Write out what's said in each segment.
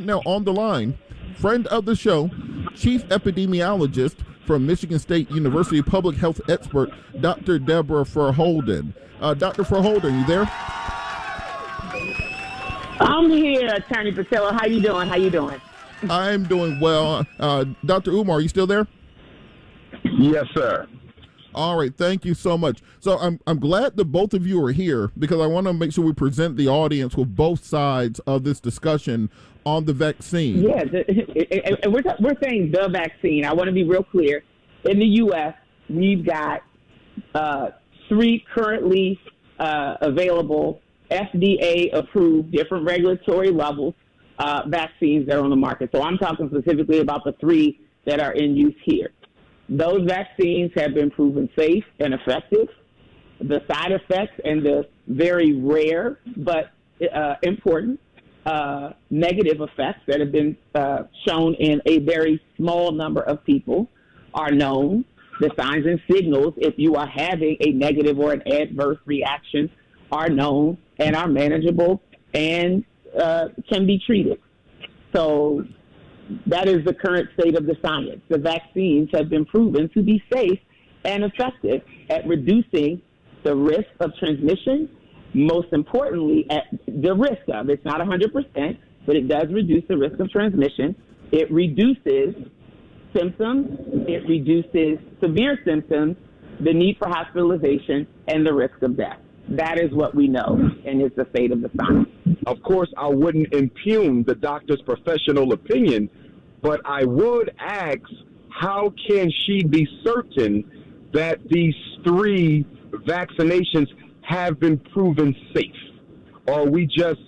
Now on the line, friend of the show, chief epidemiologist from Michigan State University public health expert, Dr. Deborah Verholden. Dr. Verholden, you there? I'm here, Attorney Patel. How you doing? How you doing? I'm doing well. Dr. Umar, are you still there? Yes, sir. All right, thank you so much. So I'm glad that both of you are here because I want to make sure we present the audience with both sides of this discussion on the vaccine. Yeah, we're saying the vaccine. I want to be real clear. In the U.S., we've got 3 currently available FDA-approved, different regulatory levels, vaccines that are on the market. So I'm talking specifically about the 3 that are in use here. Those vaccines have been proven safe and effective. The side effects and the very rare but important negative effects that have been shown in a very small number of people are known. The signs and signals, if you are having a negative or an adverse reaction, are known and are manageable and can be treated. So that is the current state of the science. The vaccines have been proven to be safe and effective at reducing the risk of transmission, most importantly, at the risk of, it's not 100%, but it does reduce the risk of transmission. It reduces symptoms, it reduces severe symptoms, the need for hospitalization, and the risk of death. That is what we know, and it's the state of the science. Of course, I wouldn't impugn the doctor's professional opinion, but I would ask, how can she be certain that these 3 vaccinations have been proven safe? Are we just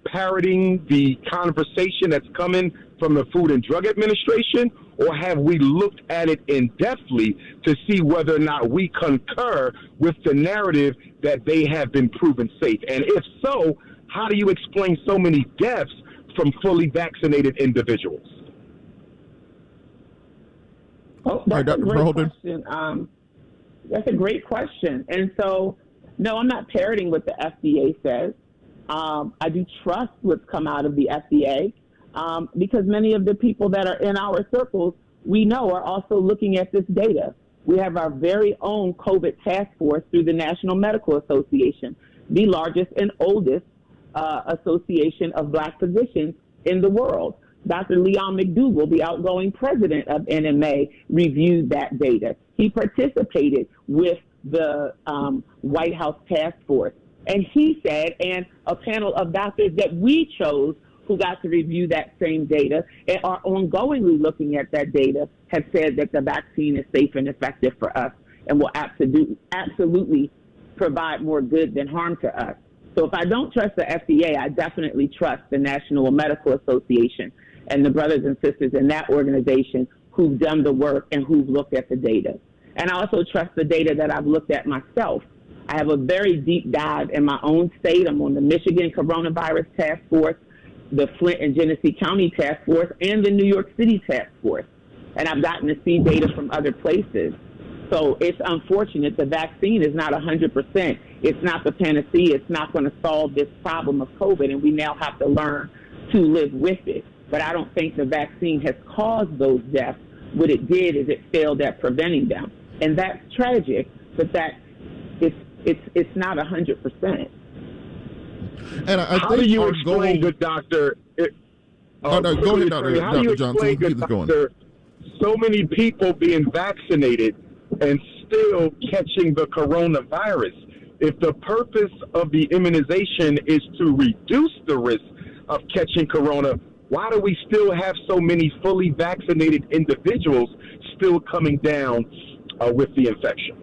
parroting the conversation that's coming from the Food and Drug Administration, or have we looked at it in-depthly to see whether or not we concur with the narrative that they have been proven safe? And if so, how do you explain so many deaths from fully vaccinated individuals? Oh, that's a great question. That's a great question. And so, no, I'm not parroting what the FDA says. I do trust what's come out of the FDA because many of the people that are in our circles, we know, are also looking at this data. We have our very own COVID task force through the National Medical Association, the largest and oldest association of Black physicians in the world. Dr. Leon McDougall, the outgoing president of NMA, reviewed that data. He participated with the White House task force. And he said, and a panel of doctors that we chose who got to review that same data and are ongoingly looking at that data, have said that the vaccine is safe and effective for us and will absolutely provide more good than harm to us. So if I don't trust the FDA, I definitely trust the National Medical Association and the brothers and sisters in that organization who've done the work and who've looked at the data. And I also trust the data that I've looked at myself. I have a very deep dive in my own state. I'm on the Michigan Coronavirus Task Force, the Flint and Genesee County Task Force, and the New York City Task Force. And I've gotten to see data from other places. So it's unfortunate the vaccine is not 100%. It's not the panacea. It's not going to solve this problem of COVID, and we now have to learn to live with it. But I don't think the vaccine has caused those deaths. What it did is it failed at preventing them. And that's tragic, but that it's not 100%. And I how think do you explain, good doctor? Go ahead, Dr. Johnson. Keep this going. So many people being vaccinated and still catching the coronavirus. If the purpose of the immunization is to reduce the risk of catching corona, why do we still have so many fully vaccinated individuals still coming down with the infection?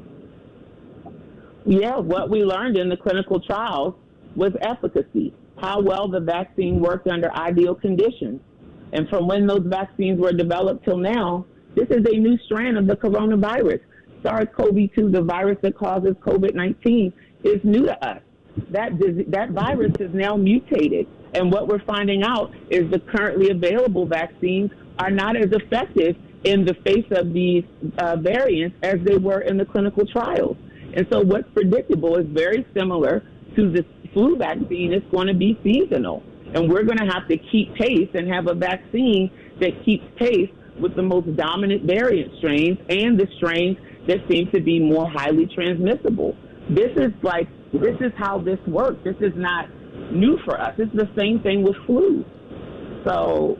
Yeah, what we learned in the clinical trials was efficacy, how well the vaccine worked under ideal conditions. And from when those vaccines were developed till now, this is a new strand of the coronavirus. SARS-CoV-2, the virus that causes COVID-19, is new to us. That virus is now mutated. And what we're finding out is the currently available vaccines are not as effective in the face of these variants as they were in the clinical trials. And so what's predictable is very similar to the flu vaccine. It's going to be seasonal. And we're going to have to keep pace and have a vaccine that keeps pace with the most dominant variant strains and the strains that seem to be more highly transmissible. This is how this works. This is not new for us. It's the same thing with flu. So,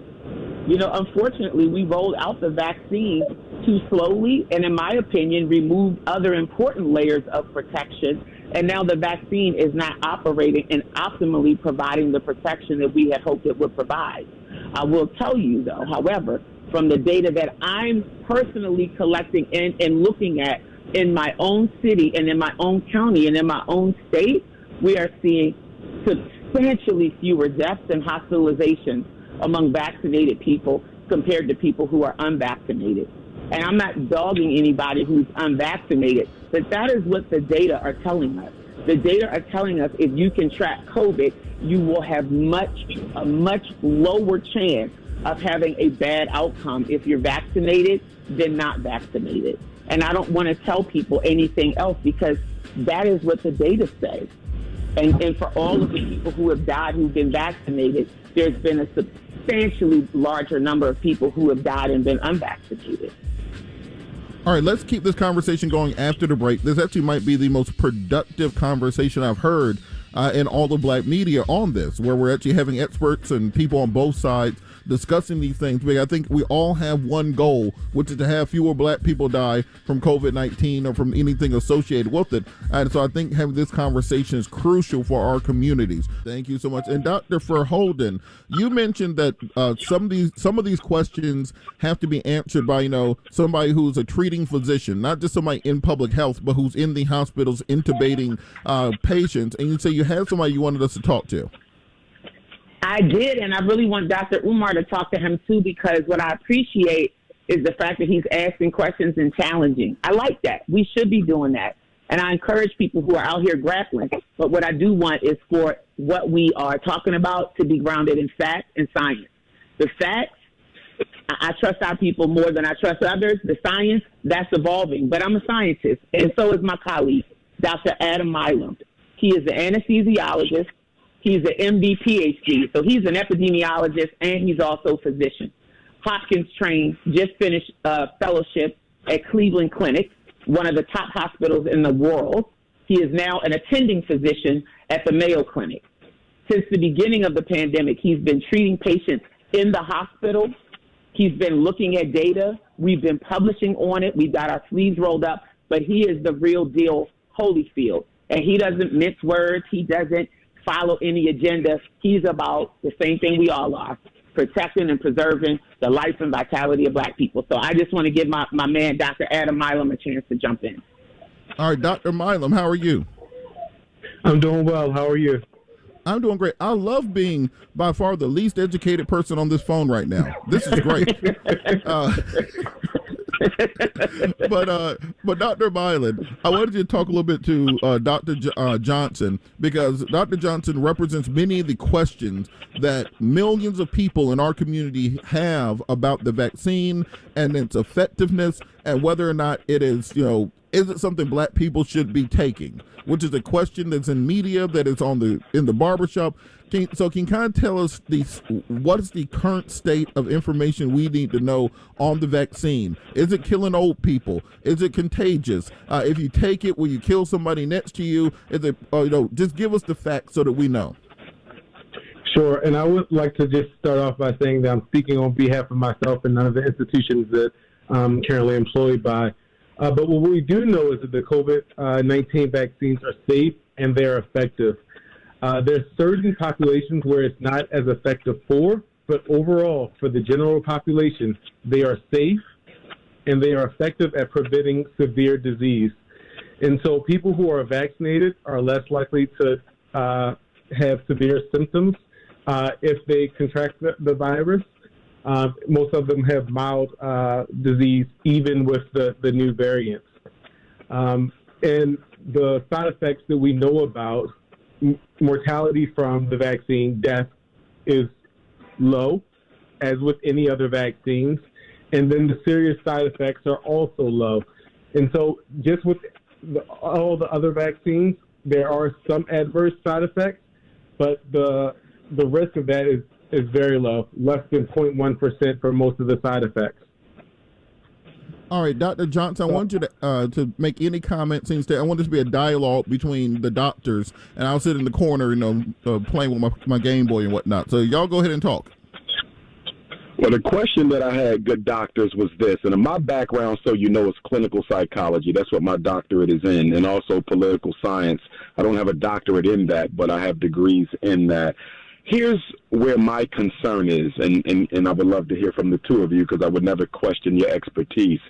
unfortunately, we rolled out the vaccine too slowly and, in my opinion, removed other important layers of protection. And now the vaccine is not operating and optimally providing the protection that we had hoped it would provide. I will tell you, though, however, from the data that I'm personally collecting and looking at in my own city and in my own county and in my own state, we are seeing substantially fewer deaths and hospitalizations among vaccinated people compared to people who are unvaccinated. And I'm not dogging anybody who's unvaccinated, but that is what the data are telling us. The data are telling us if you can track COVID, you will have a much lower chance of having a bad outcome if you're vaccinated than not vaccinated. And I don't want to tell people anything else because that is what the data says. And for all of the people who have died who've been vaccinated, there's been a substantially larger number of people who have died and been unvaccinated. All right, let's keep this conversation going after the break. This actually might be the most productive conversation I've heard in all the black media on this, where we're actually having experts and people on both sides discussing these things. But I think we all have one goal, which is to have fewer black people die from COVID-19 or from anything associated with it. And so I think having this conversation is crucial for our communities. Thank you so much. And Dr. Verholden, you mentioned that some of these questions have to be answered by, somebody who's a treating physician, not just somebody in public health, but who's in the hospitals intubating patients. And you say you had somebody you wanted us to talk to. I did, and I really want Dr. Umar to talk to him, too, because what I appreciate is the fact that he's asking questions and challenging. I like that. We should be doing that. And I encourage people who are out here grappling. But what I do want is for what we are talking about to be grounded in fact and science. The facts, I trust our people more than I trust others. The science, that's evolving. But I'm a scientist, and so is my colleague, Dr. Adam Milam. He is an anesthesiologist. He's an M.D. Ph.D., so he's an epidemiologist, and he's also a physician. Hopkins trained, just finished a fellowship at Cleveland Clinic, one of the top hospitals in the world. He is now an attending physician at the Mayo Clinic. Since the beginning of the pandemic, he's been treating patients in the hospital. He's been looking at data. We've been publishing on it. We've got our sleeves rolled up, but he is the real deal Holyfield, and he doesn't mince words. He doesn't follow any agenda. He's about the same thing we all are, protecting and preserving the life and vitality of black people. So I just want to give my man, Dr. Adam Milam, a chance to jump in. All right, Dr. Milam, how are you? I'm doing well. How are you? I'm doing great. I love being by far the least educated person on this phone right now. This is great. But Dr. Milam, I wanted you to talk a little bit to Dr. Johnson, because Dr. Johnson represents many of the questions that millions of people in our community have about the vaccine and its effectiveness and whether or not it is, is it something black people should be taking, which is a question that's in media, that is in the barbershop. Can you kind of tell us what is the current state of information we need to know on the vaccine? Is it killing old people? Is it contagious? If you take it, will you kill somebody next to you? Is it, just give us the facts so that we know. Sure, and I would like to just start off by saying that I'm speaking on behalf of myself and none of the institutions that I'm currently employed by. But what we do know is that the COVID-19 vaccines are safe and they're effective. There's certain populations where it's not as effective for, but overall, for the general population, they are safe and they are effective at preventing severe disease. And so people who are vaccinated are less likely to have severe symptoms if they contract the virus. Most of them have mild disease, even with the new variants. And the side effects that we know about, mortality from the vaccine, death is low, as with any other vaccines. And then the serious side effects are also low. And so just with all the other vaccines, there are some adverse side effects, but the the risk of that is very low, less than 0.1% for most of the side effects. All right, Dr. Johnson, I want you to make any comments. Instead, I want this to be a dialogue between the doctors, and I'll sit in the corner, playing with my Game Boy and whatnot. So y'all go ahead and talk. Well, the question that I had, good doctors, was this, and in my background, so you know, is clinical psychology. That's what my doctorate is in, and also political science. I don't have a doctorate in that, but I have degrees in that. Here's where my concern is, and I would love to hear from the two of you because I would never question your expertise.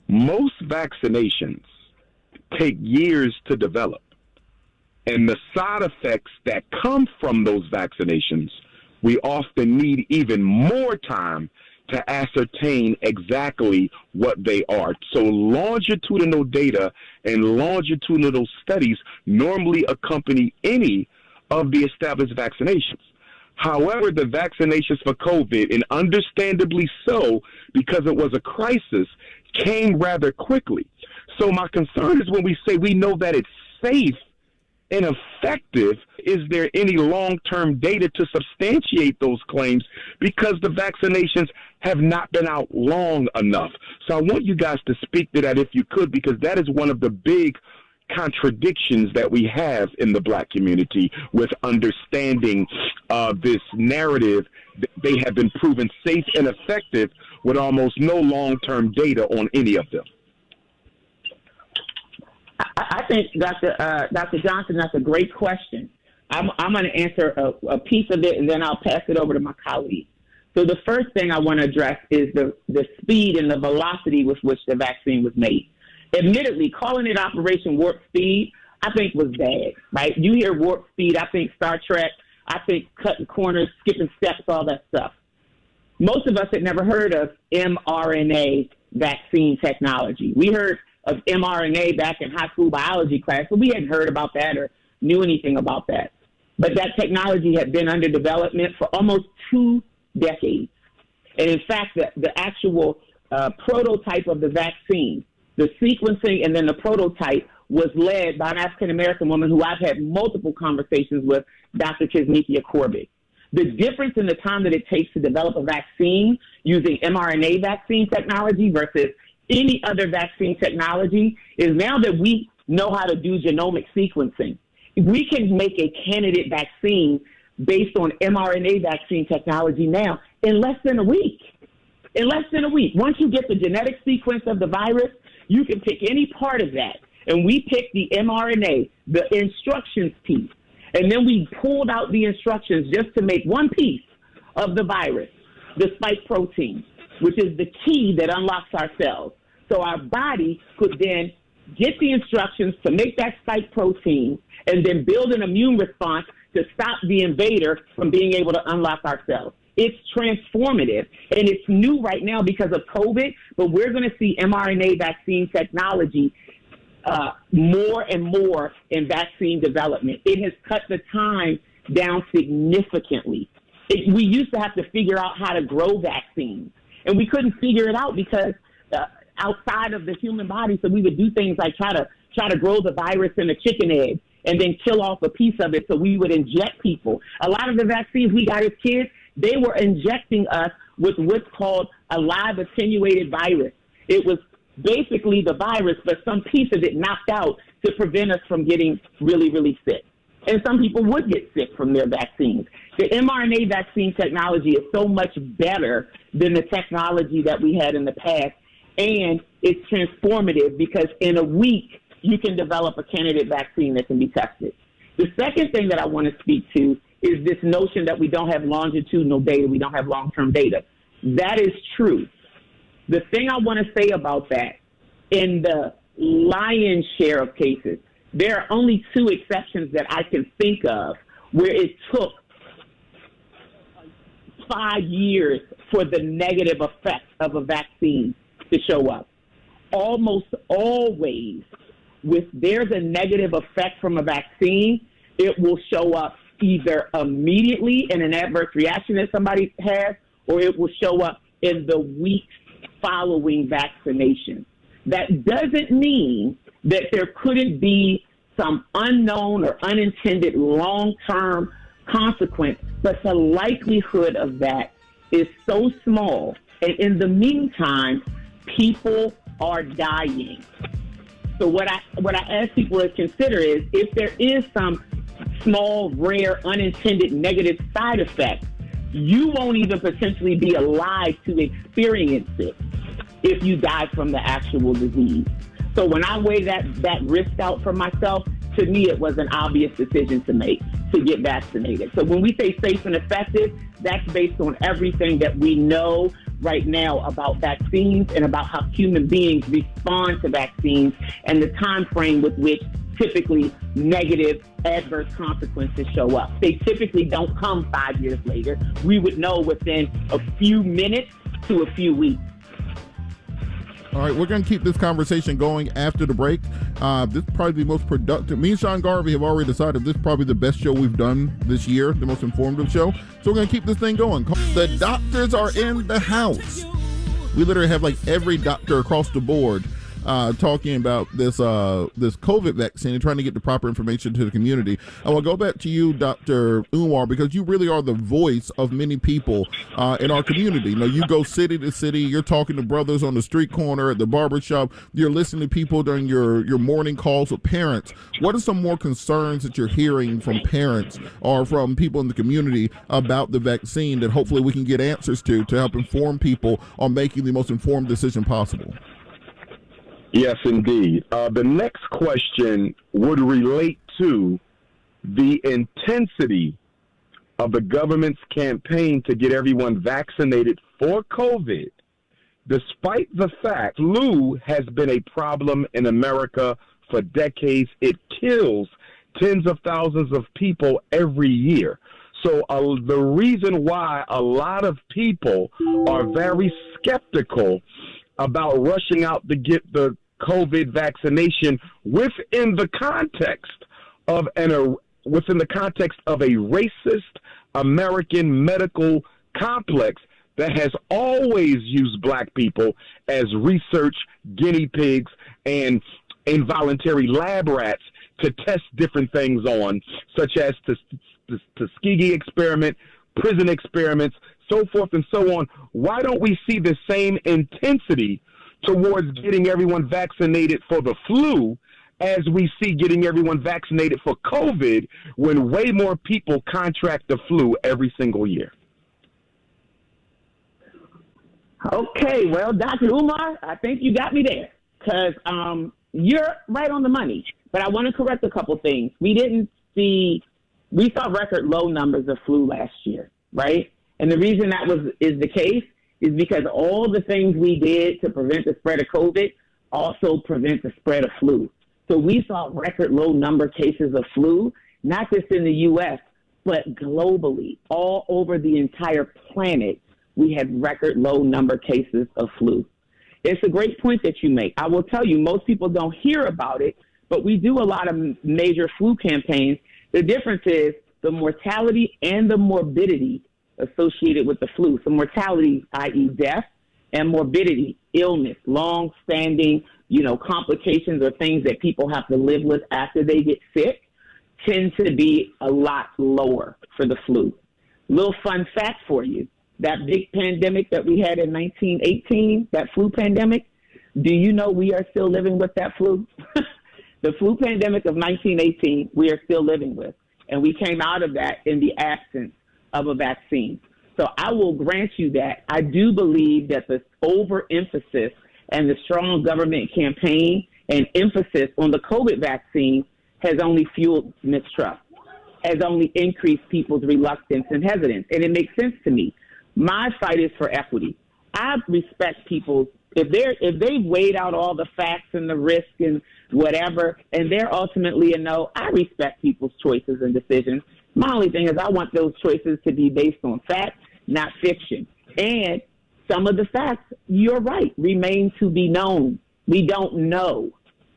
Most vaccinations take years to develop, and the side effects that come from those vaccinations, we often need even more time to ascertain exactly what they are. So longitudinal data and longitudinal studies normally accompany any of the established vaccinations. However, the vaccinations for COVID, and understandably so, because it was a crisis, came rather quickly. So my concern is when we say we know that it's safe and effective, is there any long-term data to substantiate those claims, because the vaccinations have not been out long enough? So I want you guys to speak to that if you could, because that is one of the big contradictions that we have in the Black community with understanding this narrative. They have been proven safe and effective with almost no long-term data on any of them. I think, Dr. Johnson, that's a great question. I'm going to answer a piece of it, and then I'll pass it over to my colleague. So the first thing I want to address is the speed and the velocity with which the vaccine was made. Admittedly, calling it Operation Warp Speed, I think was bad, right? You hear Warp Speed, I think Star Trek, I think cutting corners, skipping steps, all that stuff. Most of us had never heard of mRNA vaccine technology. We heard of mRNA back in high school biology class, but we hadn't heard about that or knew anything about that. But that technology had been under development for almost 2 decades. And in fact, the actual prototype of the vaccine, the sequencing and then the prototype, was led by an African-American woman who I've had multiple conversations with, Dr. Kizzmekia Corbett. The difference in the time that it takes to develop a vaccine using mRNA vaccine technology versus any other vaccine technology is now that we know how to do genomic sequencing, we can make a candidate vaccine based on mRNA vaccine technology now in less than a week. In less than a week. Once you get the genetic sequence of the virus, you can pick any part of that. And we picked the mRNA, the instructions piece. And then we pulled out the instructions just to make one piece of the virus, the spike protein, which is the key that unlocks our cells. So our body could then get the instructions to make that spike protein and then build an immune response to stop the invader from being able to unlock our cells. It's transformative, and it's new right now because of COVID, but we're going to see mRNA vaccine technology more and more in vaccine development. It has cut the time down significantly. We used to have to figure out how to grow vaccines, and we couldn't figure it out because outside of the human body, so we would do things like try to grow the virus in a chicken egg and then kill off a piece of it, so we would inject people. A lot of the vaccines we got as kids, they were injecting us with what's called a live attenuated virus. It was basically the virus, but some piece of it knocked out to prevent us from getting really, really sick. And some people would get sick from their vaccines. The mRNA vaccine technology is so much better than the technology that we had in the past, and it's transformative because in a week, you can develop a candidate vaccine that can be tested. The second thing that I want to speak to is this notion that we don't have longitudinal data, we don't have long-term data. That is true. The thing I want to say about that, in the lion's share of cases, there are only 2 exceptions that I can think of where it took 5 years for the negative effect of a vaccine to show up. Almost always, there's a negative effect from a vaccine, it will show up either immediately in an adverse reaction that somebody has, or it will show up in the weeks following vaccination. That doesn't mean that there couldn't be some unknown or unintended long-term consequence, but the likelihood of that is so small. And in the meantime, people are dying. So what I ask people to consider is, if there is some small, rare, unintended negative side effect, you won't even potentially be alive to experience it if you die from the actual disease. So when I weigh that risk out for myself, to me, it was an obvious decision to make, to get vaccinated. So when we say safe and effective, that's based on everything that we know right now about vaccines and about how human beings respond to vaccines and the time frame with which typically negative adverse consequences show up. They typically don't come 5 years later. We would know within a few minutes to a few weeks. All right, we're going to keep this conversation going after the break. This is probably the most productive. Me and Sean Garvey have already decided this is probably the best show we've done this year, the most informative show. So we're going to keep this thing going. The doctors are in the house. We literally have like every doctor across the board talking about this COVID vaccine and trying to get the proper information to the community. I will go back to you, Dr. Umar, because you really are the voice of many people in our community. You know, you go city to city, you're talking to brothers on the street corner, at the barbershop, you're listening to people during your morning calls with parents. What are some more concerns that you're hearing from parents or from people in the community about the vaccine that hopefully we can get answers to help inform people on making the most informed decision possible? Yes, indeed. The next question would relate to the intensity of the government's campaign to get everyone vaccinated for COVID, despite the fact flu has been a problem in America for decades. It kills tens of thousands of people every year. So the reason why a lot of people are very skeptical about rushing out to get the COVID vaccination within the context of a racist American medical complex that has always used black people as research guinea pigs and involuntary lab rats to test different things on, such as the Tuskegee experiment, prison experiments, so forth and so on. Why don't we see the same intensity towards getting everyone vaccinated for the flu as we see getting everyone vaccinated for COVID, when way more people contract the flu every single year? Okay, well, Dr. Umar, I think you got me there, because you're right on the money. But I want to correct a couple things. We saw record low numbers of flu last year, right? And the reason that is the case is because all the things we did to prevent the spread of COVID also prevent the spread of flu. So we saw record low number cases of flu, not just in the U.S., but globally. All over the entire planet, we had record low number cases of flu. It's a great point that you make. I will tell you, most people don't hear about it, but we do a lot of major flu campaigns. The difference is the mortality and the morbidity associated with the flu. So mortality, i.e. death, and morbidity, illness, long-standing, complications or things that people have to live with after they get sick, tend to be a lot lower for the flu. Little fun fact for you, that big pandemic that we had in 1918, that flu pandemic, do you know we are still living with that flu? The flu pandemic of 1918, we are still living with. And we came out of that in the absence of a vaccine. So I will grant you that. I do believe that the overemphasis and the strong government campaign and emphasis on the COVID vaccine has only fueled mistrust, has only increased people's reluctance and hesitance. And it makes sense to me. My fight is for equity. I respect people. If they've weighed out all the facts and the risk and whatever, and they're ultimately a no, I respect people's choices and decisions. My only thing is I want those choices to be based on fact, not fiction. And some of the facts, you're right, remain to be known. We don't know.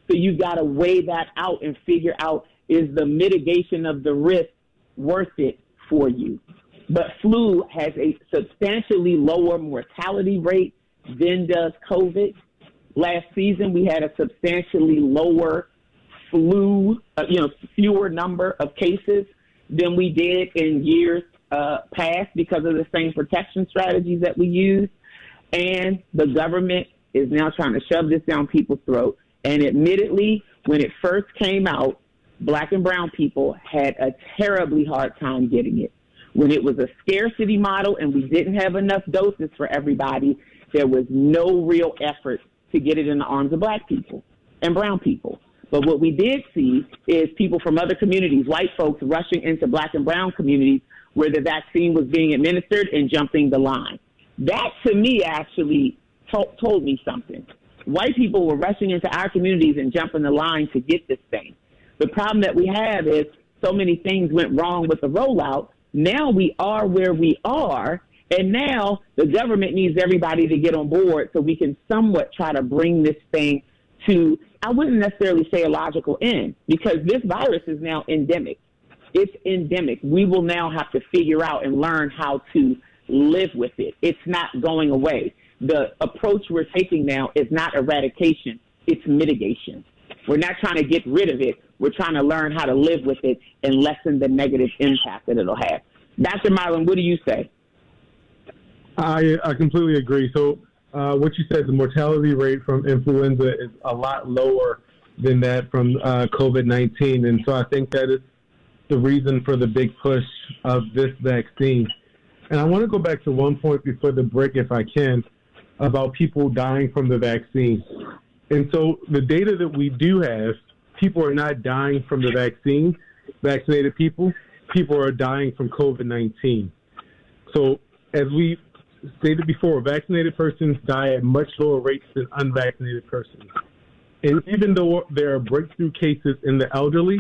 So you've got to weigh that out and figure out, is the mitigation of the risk worth it for you? But flu has a substantially lower mortality rate than does COVID. Last season, we had a substantially lower flu, fewer number of cases than we did in years past because of the same protection strategies that we use. And the government is now trying to shove this down people's throats. And admittedly, when it first came out, Black and brown people had a terribly hard time getting it. When it was a scarcity model and we didn't have enough doses for everybody, there was no real effort to get it in the arms of Black people and brown people. But what we did see is people from other communities, white folks, rushing into Black and brown communities where the vaccine was being administered and jumping the line. That, to me, actually told me something. White people were rushing into our communities and jumping the line to get this thing. The problem that we have is so many things went wrong with the rollout. Now we are where we are, and now the government needs everybody to get on board so we can somewhat try to bring this thing to, I wouldn't necessarily say a logical end, because this virus is now endemic. It's endemic. We will now have to figure out and learn how to live with it. It's not going away. The approach we're taking now is not eradication, it's mitigation. We're not trying to get rid of it. We're trying to learn how to live with it and lessen the negative impact that it'll have. Dr. Milam, what do you say? I completely agree. So what you said, the mortality rate from influenza is a lot lower than that from COVID-19. And so I think that is the reason for the big push of this vaccine. And I want to go back to one point before the break, if I can, about people dying from the vaccine. And so the data that we do have, people are not dying from the vaccine, vaccinated people are dying from COVID-19. So as we stated before, vaccinated persons die at much lower rates than unvaccinated persons. And even though there are breakthrough cases in the elderly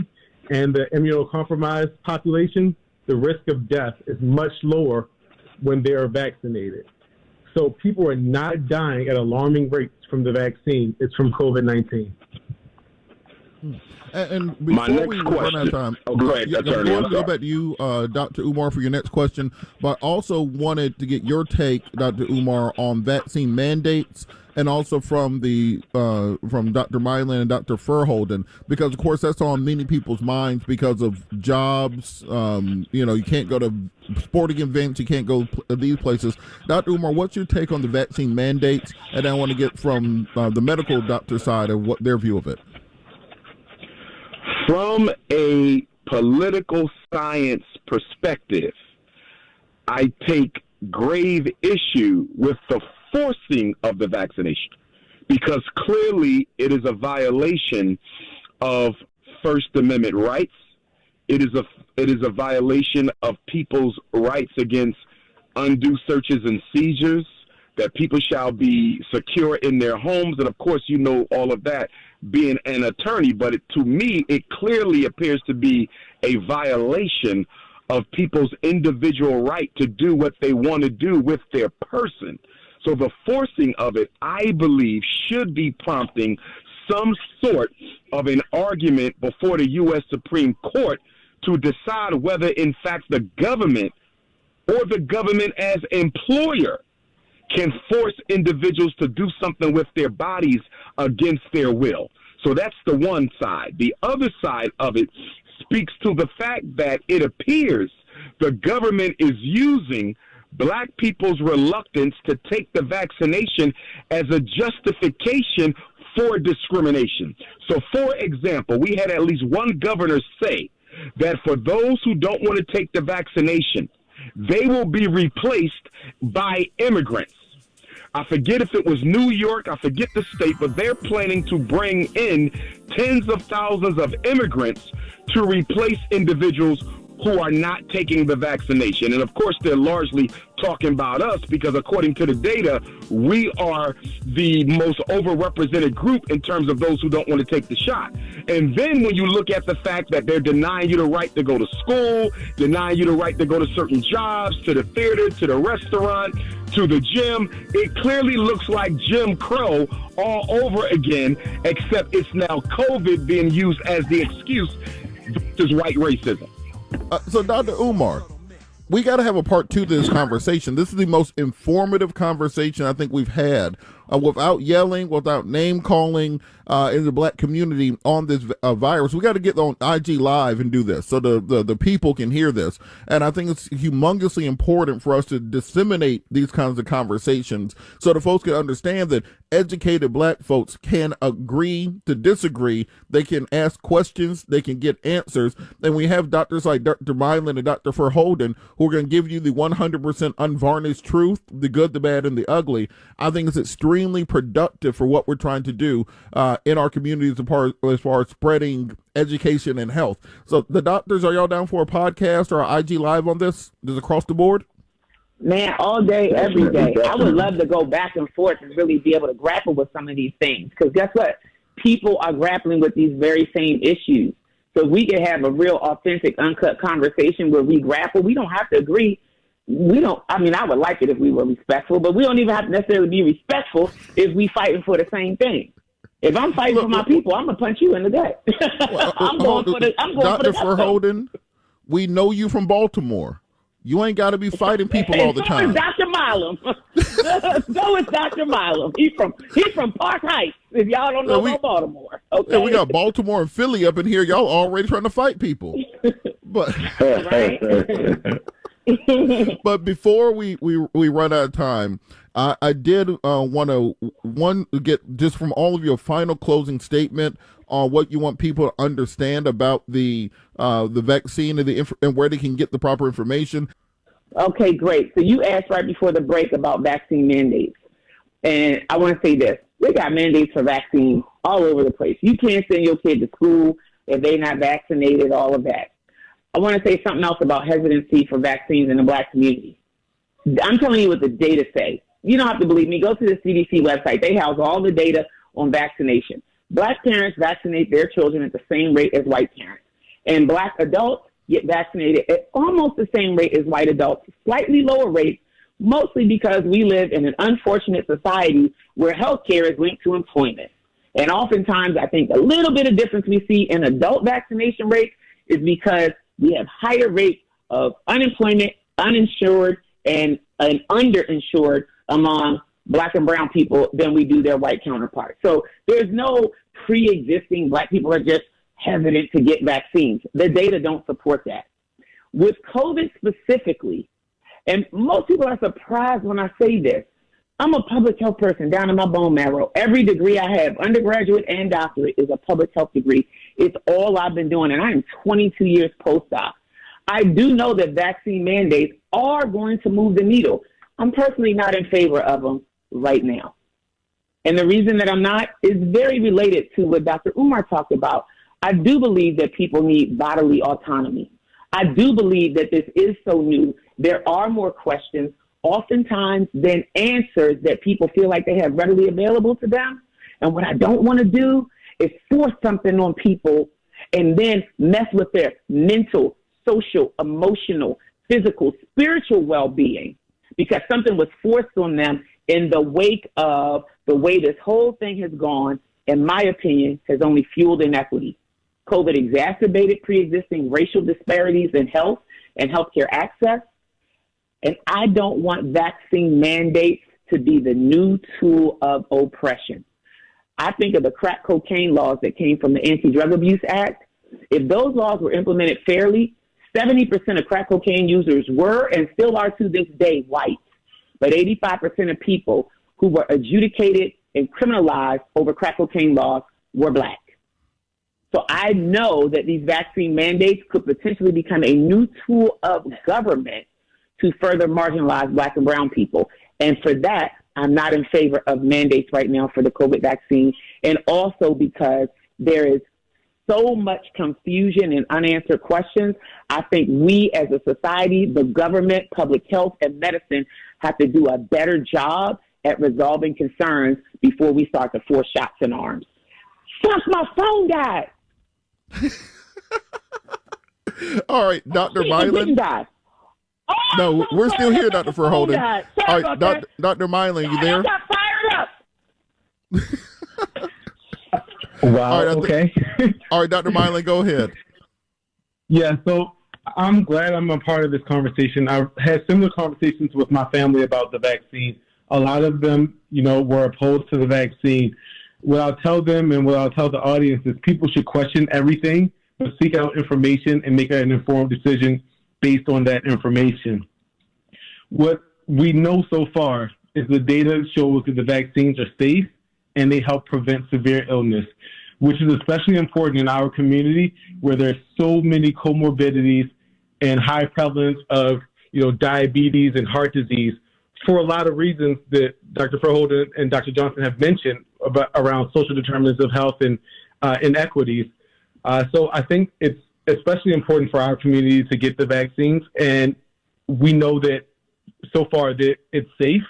and the immunocompromised population, the risk of death is much lower when they are vaccinated. So people are not dying at alarming rates from the vaccine. It's from COVID-19. And before we run out of time, I want to go back to you, Dr. Umar, for your next question, but also wanted to get your take, Dr. Umar, on vaccine mandates, and also from Dr. Milam and Dr. Verholden, because of course that's on many people's minds because of jobs. You can't go to sporting events, you can't go to these places. Dr. Umar, what's your take on the vaccine mandates? And I want to get from the medical doctor side of what their view of it. From a political science perspective, I take grave issue with the forcing of the vaccination, because clearly it is a violation of First Amendment rights. It is a violation of people's rights against undue searches and seizures, that people shall be secure in their homes. And of course, you know all of that being an attorney, but to me, it clearly appears to be a violation of people's individual right to do what they want to do with their person. So the forcing of it, I believe, should be prompting some sort of an argument before the U.S. Supreme Court to decide whether, in fact, the government or the government as employer can force individuals to do something with their bodies against their will. So that's the one side. The other side of it speaks to the fact that it appears the government is using Black people's reluctance to take the vaccination as a justification for discrimination. So, for example, we had at least one governor say that for those who don't want to take the vaccination, they will be replaced by immigrants. I forget if it was New York, I forget the state, but they're planning to bring in tens of thousands of immigrants to replace individuals who are not taking the vaccination. And of course, they're largely talking about us because according to the data, we are the most overrepresented group in terms of those who don't want to take the shot. And then when you look at the fact that they're denying you the right to go to school, denying you the right to go to certain jobs, to the theater, to the restaurant, to the gym, it clearly looks like Jim Crow all over again, except it's now COVID being used as the excuse versus white racism. So, Dr. Umar, we got to have a part two to this conversation. This is the most informative conversation I think we've had without yelling, without name calling in the black community on this virus. We got to get on IG Live and do this so the people can hear this. And I think it's humongously important for us to disseminate these kinds of conversations so the folks can understand that educated black folks can agree to disagree. They can ask questions. They can get answers. And we have doctors like Dr. Milam and Dr. Verholden who are going to give you the 100% unvarnished truth, the good, the bad, and the ugly. I think it's extremely productive for what we're trying to do in our communities as far as spreading education and health. So the doctors, are y'all down for a podcast or an IG Live on this? Just across the board? Man, all day, every day. I would love to go back and forth and really be able to grapple with some of these things. Because guess what? People are grappling with these very same issues. So we can have a real authentic, uncut conversation where we grapple. We don't have to agree. I would like it if we were respectful, but we don't even have to necessarily be respectful if we fighting for the same thing. If I'm fighting for my people, I'm gonna punch you in the gut. I'm going for the Dr. Verholden, we know you from Baltimore. You ain't got to be fighting people all the time. So is Dr. Milam. So is Dr. Milam. He's from Park Heights. If y'all don't know about Baltimore, okay. Yeah, we got Baltimore and Philly up in here. Y'all already trying to fight people, but. But before we run out of time, I did want to get just from all of your final closing statement on what you want people to understand about the vaccine and where they can get the proper information. Okay, great. So you asked right before the break about vaccine mandates, and I want to say this: we got mandates for vaccines all over the place. You can't send your kid to school if they're not vaccinated. All of that. I want to say something else about hesitancy for vaccines in the black community. I'm telling you what the data say. You don't have to believe me. Go to the CDC website. They house all the data on vaccination. Black parents vaccinate their children at the same rate as white parents. And black adults get vaccinated at almost the same rate as white adults, slightly lower rates, mostly because we live in an unfortunate society where healthcare is linked to employment. And oftentimes, I think a little bit of difference we see in adult vaccination rates is because we have higher rates of unemployment, uninsured, and underinsured among black and brown people than we do their white counterparts. So there's no pre-existing black people are just hesitant to get vaccines. The data don't support that. With COVID specifically, and most people are surprised when I say this, I'm a public health person down in my bone marrow. Every degree I have, undergraduate and doctorate, is a public health degree. It's all I've been doing, and I am 22 years postdoc. I do know that vaccine mandates are going to move the needle. I'm personally not in favor of them right now. And the reason that I'm not is very related to what Dr. Umar talked about. I do believe that people need bodily autonomy. I do believe that this is so new. There are more questions oftentimes than answers that people feel like they have readily available to them. And what I don't want to do is force something on people and then mess with their mental, social, emotional, physical, spiritual well-being because something was forced on them in the wake of the way this whole thing has gone, in my opinion, has only fueled inequity. COVID exacerbated pre-existing racial disparities in health and healthcare access. And I don't want vaccine mandates to be the new tool of oppression. I think of the crack cocaine laws that came from the Anti-Drug Abuse Act. If those laws were implemented fairly, 70% of crack cocaine users were and still are to this day white. But 85% of people who were adjudicated and criminalized over crack cocaine laws were black. So I know that these vaccine mandates could potentially become a new tool of government to further marginalize black and brown people. And for that, I'm not in favor of mandates right now for the COVID vaccine. And also because there is so much confusion and unanswered questions, I think we as a society, the government, public health, and medicine have to do a better job at resolving concerns before we start to force shots in arms. Fuck, my phone died. All right, Dr. Milam. No, we're still here, Dr. Verholden. All right, Dr. Milam, you there? I got fired up. Wow, all right, okay. All right, Dr. Milam, go ahead. Yeah, so I'm glad I'm a part of this conversation. I've had similar conversations with my family about the vaccine. A lot of them, were opposed to the vaccine. What I'll tell them and what I'll tell the audience is people should question everything, but seek out information and make an informed decision based on that information. What we know so far is the data shows that the vaccines are safe and they help prevent severe illness, which is especially important in our community where there's so many comorbidities and high prevalence of, diabetes and heart disease for a lot of reasons that Dr. Verholden and Dr. Johnson have mentioned around social determinants of health and inequities. So I think it's especially important for our community to get the vaccines. And we know that so far that it's safe.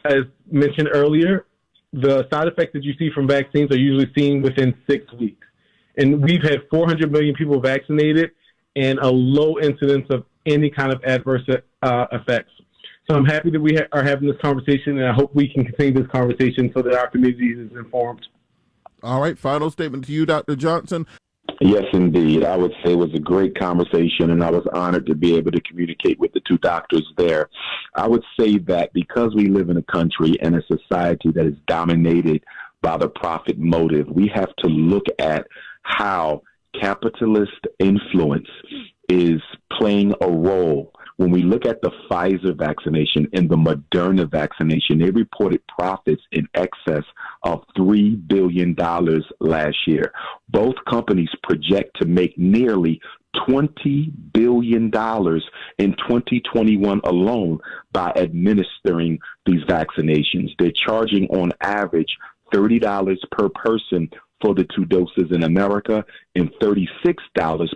As mentioned earlier, the side effects that you see from vaccines are usually seen within 6 weeks. And we've had 400 million people vaccinated and a low incidence of any kind of adverse effects. So I'm happy that we are having this conversation, and I hope we can continue this conversation so that our community is informed. All right, final statement to you, Dr. Johnson. Yes, indeed. I would say it was a great conversation, and I was honored to be able to communicate with the two doctors there. I would say that because we live in a country and a society that is dominated by the profit motive, we have to look at how capitalist influence is playing a role. When we look at the Pfizer vaccination and the Moderna vaccination, they reported profits in excess of $3 billion last year. Both companies project to make nearly $20 billion in 2021 alone by administering these vaccinations. They're charging on average $30 per person for the 2 doses in America and $36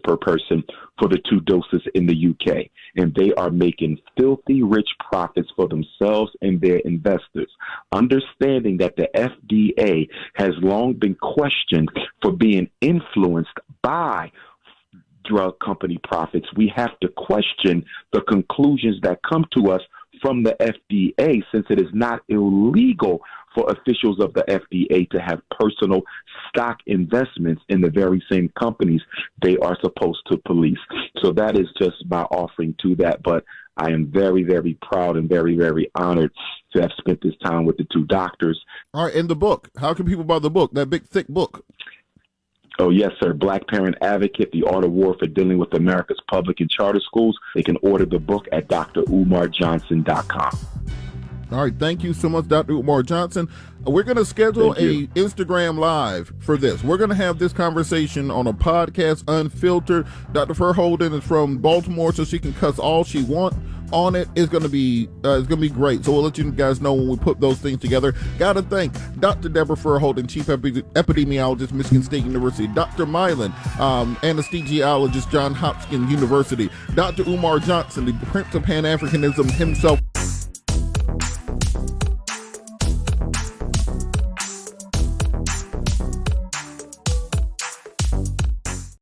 per person for the 2 doses in the UK. And they are making filthy rich profits for themselves and their investors. Understanding that the FDA has long been questioned for being influenced by drug company profits, we have to question the conclusions that come to us from the FDA, since it is not illegal for officials of the FDA to have personal stock investments in the very same companies they are supposed to police. So that is just my offering to that. But I am very, very proud and very, very honored to have spent this time with the two doctors. All right, and the book. How can people buy the book, that big, thick book? Oh, yes, sir. Black Parent Advocate, The Art of War for Dealing with America's Public and Charter Schools. They can order the book at DrUmarJohnson.com. All right. Thank you so much, Dr. Umar Johnson. We're going to schedule a Instagram Live for this. We're going to have this conversation on a podcast, unfiltered. Dr. Verholden is from Baltimore, so she can cuss all she wants on it. It's going to be great. So we'll let you guys know when we put those things together. Got to thank Dr. Deborah Verholden, Chief Epidemiologist, Michigan State University, Dr. Milam, anesthesiologist, Johns Hopkins University, Dr. Umar Johnson, the Prince of Pan-Africanism himself,